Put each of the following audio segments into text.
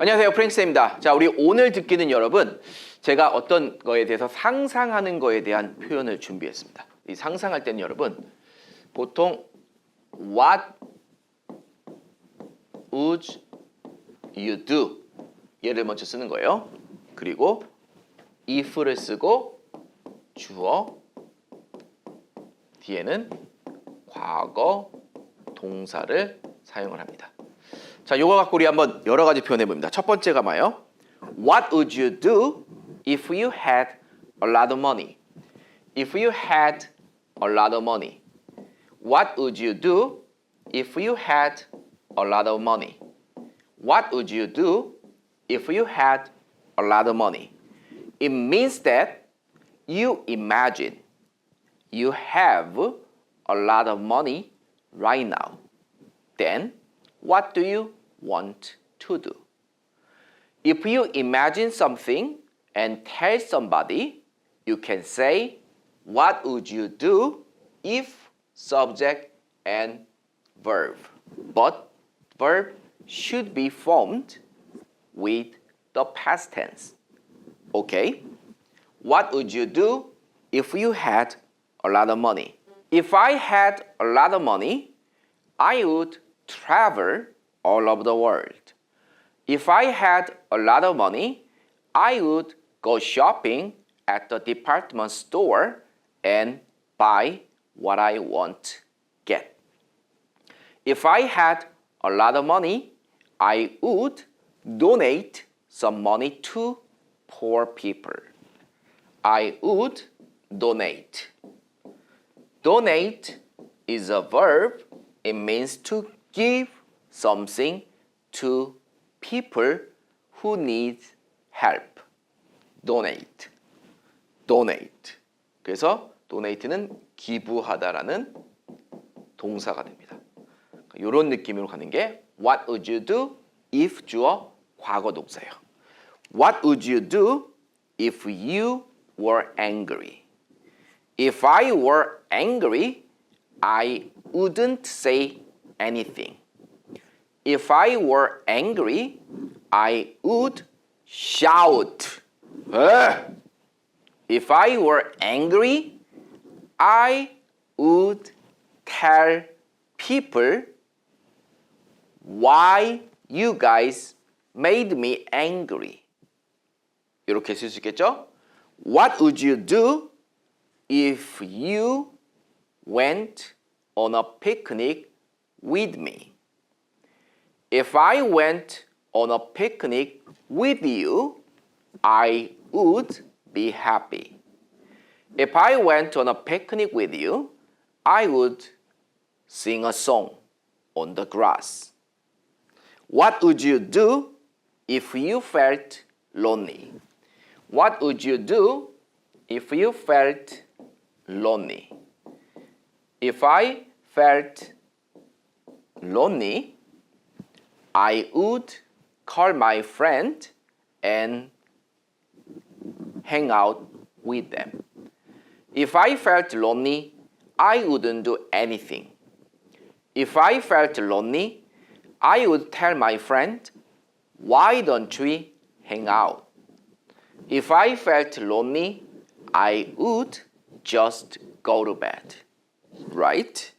안녕하세요, 프랭스입니다. 자, 우리 오늘 듣기는 여러분, 제가 어떤 거에 대해서 상상하는 거에 대한 표현을 준비했습니다. 이 상상할 때는 여러분, 보통 What would you do? 얘를 먼저 쓰는 거예요. 그리고 if를 쓰고 주어, 뒤에는 과거 동사를 사용을 합니다. 자, 요거 갖고 우리 한번 여러 가지 표현해 봅니다. 첫 번째가 뭐예요? What would you do if you had a lot of money? If you had a lot of money. What would you do if you had a lot of money? What would you do if you had a lot of money? It means that you imagine you have a lot of money right now. Then what do you want to do? If you imagine something and tell somebody, you can say, what would you do if subject and verb? But verb should be formed with the past tense. Okay? What would you do if you had a lot of money? If I had a lot of money, I would travel all over the world. If I had a lot of money, I would go shopping at the department store and buy what I want get. If I had a lot of money, I would donate some money to poor people. I would donate. Donate is a verb. It means to give something to people who need help. Donate. Donate. 그래서 donate는 기부하다라는 동사가 됩니다. 이런 느낌으로 가는 게 What would you do if 주어 과거 동사예요. What would you do if you were angry? If I were angry, I wouldn't say anything. If I were angry, I would shout. If I were angry, I would tell people why you guys made me angry. 이렇게 쓸 수 있겠죠? What would you do if you went on a picnic with me? If I went on a picnic with you, I would be happy. If I went on a picnic with you, I would sing a song on the grass. What would you do if you felt lonely? What would you do if you felt lonely? If I felt lonely, I would call my friend and hang out with them. If I felt lonely, I wouldn't do anything. If I felt lonely, I would tell my friend, why don't we hang out? If I felt lonely, I would just go to bed. Right?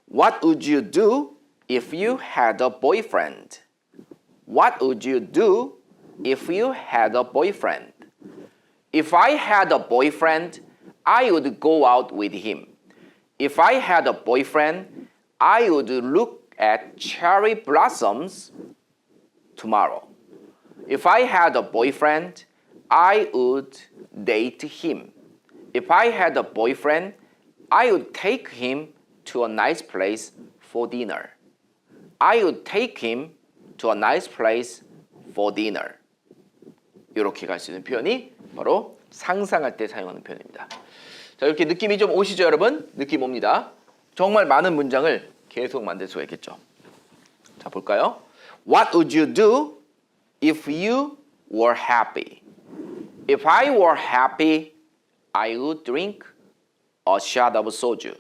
What would you do if you had a boyfriend? What would you do if you had a boyfriend? If I had a boyfriend, I would go out with him. If I had a boyfriend, I would look at cherry blossoms tomorrow. If I had a boyfriend, I would date him. If I had a boyfriend, I would take him to a nice place for dinner. I would take him to a nice place for dinner. 이렇게 갈 수 있는 표현이 바로 상상할 때 사용하는 표현입니다. 자, 이렇게 느낌이 좀 오시죠, 여러분? 느낌 옵니다. 정말 많은 문장을 계속 만들 수가 있겠죠. 자, 볼까요? What would you do if you were happy? If I were happy, I would drink a shot of soju.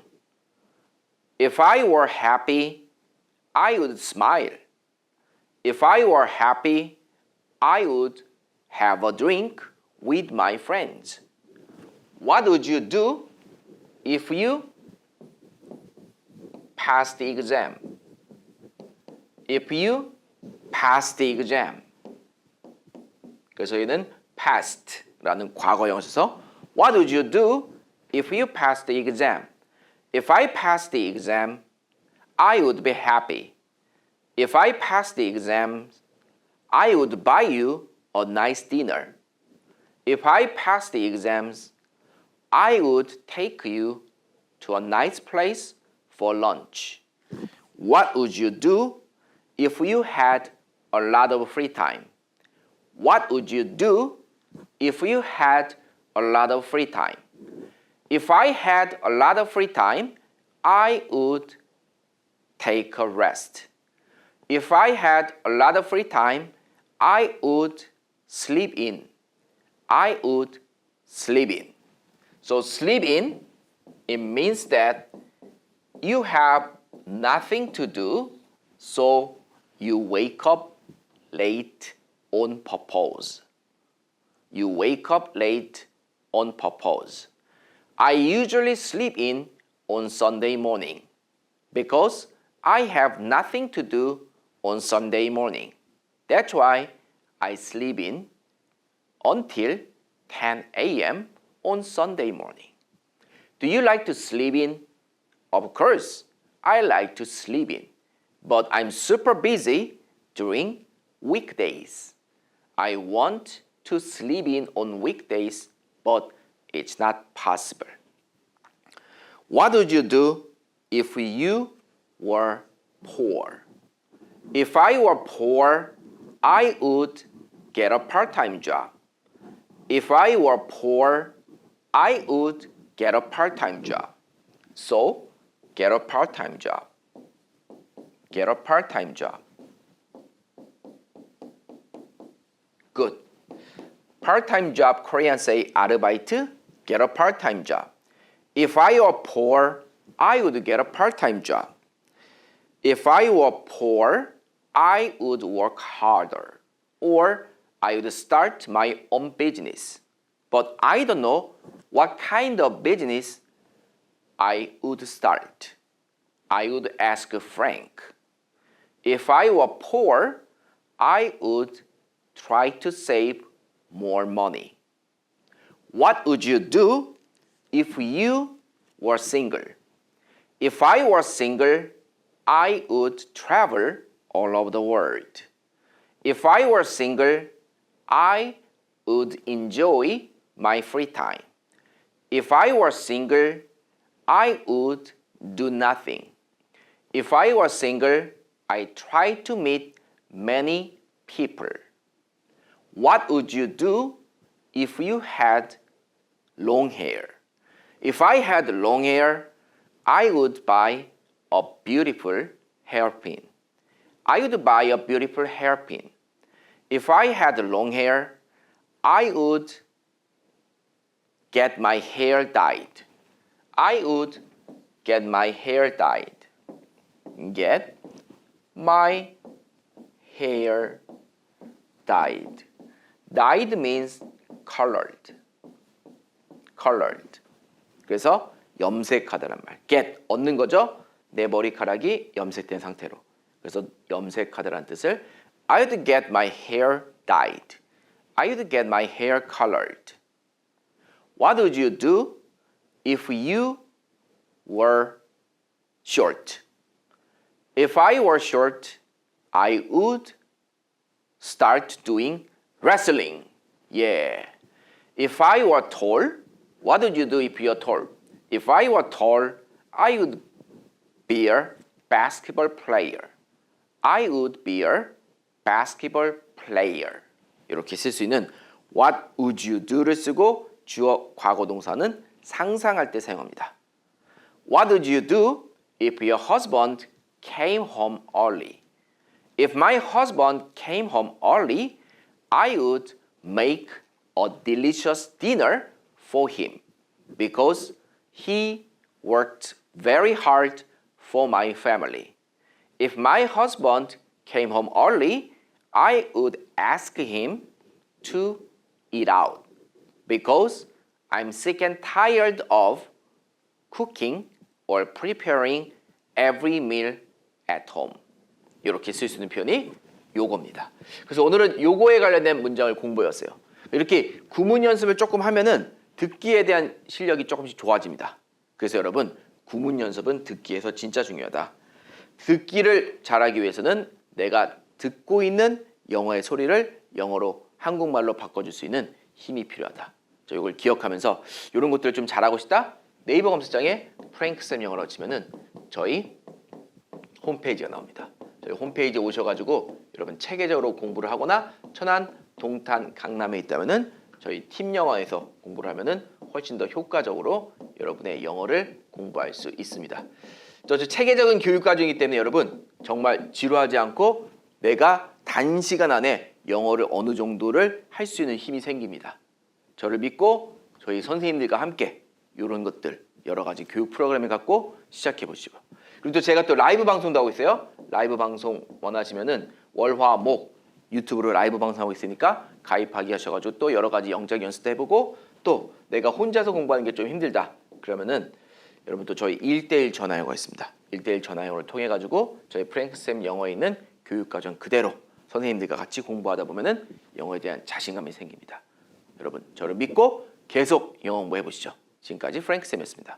If I were happy, I would smile. If I were happy, I would have a drink with my friends. What would you do if you pass the exam? If you pass the exam. 그래서 얘는 passed라는 과거형을 써서 What would you do if you pass the exam? If I pass the exam, I would be happy. If I pass the exam, I would buy you a nice dinner. If I pass the exams, I would take you to a nice place for lunch. What would you do if you had a lot of free time? What would you do if you had a lot of free time? If I had a lot of free time, I would take a rest. If I had a lot of free time, I would sleep in. I would sleep in. So sleep in, it means that you have nothing to do, so you wake up late on purpose. You wake up late on purpose. I usually sleep in on Sunday morning because I have nothing to do on Sunday morning. That's why I sleep in until 10 a.m. on Sunday morning. Do you like to sleep in? Of course, I like to sleep in, but I'm super busy during weekdays. I want to sleep in on weekdays, but it's not possible. What would you do if you were poor? If I were poor, I would get a part-time job. If I were poor, I would get a part-time job. So, get a part-time job. Get a part-time job. Good. Part-time job, Korean say 아르바이트, get a part-time job. If I were poor, I would get a part-time job. If I were poor, I would work harder, or I would start my own business. But I don't know what kind of business I would start. I would ask Frank. If I were poor, I would try to save more money. What would you do if you were single? If I were single, I would travel all over the world. If I were single, I would enjoy my free time. If I were single, I would do nothing. If I were single, I try to meet many people. What would you do if you had long hair? If I had long hair, I would buy a beautiful hairpin. I would buy a beautiful hairpin. If I had long hair, I would get my hair dyed. I would get my hair dyed. Get my hair dyed. Dyed means colored. Colored. 그래서 염색하다란 말. get, 얻는 거죠. 내 머리카락이 염색된 상태로. 그래서 염색하다란 뜻을 I would get my hair dyed. I would get my hair colored. What would you do if you were short? If I were short, I would start doing wrestling. Yeah. If I were tall, what would you do if you're tall? If I were tall, I would be a basketball player. I would be a basketball player. 이렇게 쓸 수 있는 What would you do를 쓰고 주어 과거 동사는 상상할 때 사용합니다. What would you do if your husband came home early? If my husband came home early, I would make a delicious dinner for him because he worked very hard for my family. If my husband came home early, I would ask him to eat out because I'm sick and tired of cooking or preparing every meal at home. 이렇게 쓸 수 있는 표현이 요겁니다. 그래서 오늘은 요거에 관련된 문장을 공부해왔어요. 이렇게 구문 연습을 조금 하면은 듣기에 대한 실력이 조금씩 좋아집니다. 그래서 여러분 구문 연습은 듣기에서 진짜 중요하다. 듣기를 잘하기 위해서는 내가 듣고 있는 영어의 소리를 영어로 한국말로 바꿔줄 수 있는 힘이 필요하다. 자, 이걸 기억하면서 이런 것들을 좀 잘하고 싶다? 네이버 검색창에 프랭크쌤 영어로 치면은 저희 홈페이지가 나옵니다. 저희 홈페이지에 오셔가지고 여러분 체계적으로 공부를 하거나 천안, 동탄, 강남에 있다면은 저희 팀 영어에서 공부를 하면은 훨씬 더 효과적으로 여러분의 영어를 공부할 수 있습니다. 저 체계적인 교육 과정이기 때문에 여러분 정말 지루하지 않고 내가 단시간 안에 영어를 어느 정도를 할 수 있는 힘이 생깁니다. 저를 믿고 저희 선생님들과 함께 이런 것들 여러 가지 교육 프로그램을 갖고 시작해 보시고 그리고 또 제가 또 라이브 방송도 하고 있어요. 라이브 방송 원하시면은 월화 목 유튜브로 라이브 방송하고 있으니까 가입하기 하셔가지고 또 여러 가지 영적 연습도 해보고 또 내가 혼자서 공부하는 게 좀 힘들다 그러면은 여러분 또 저희 1:1 전화영어가 있습니다. 1:1 전화영어를 통해 가지고 저희 프랭크쌤 영어에 있는 교육과정 그대로 선생님들과 같이 공부하다 보면은 영어에 대한 자신감이 생깁니다. 여러분 저를 믿고 계속 영어 공부해 보시죠. 지금까지 프랭크쌤이었습니다.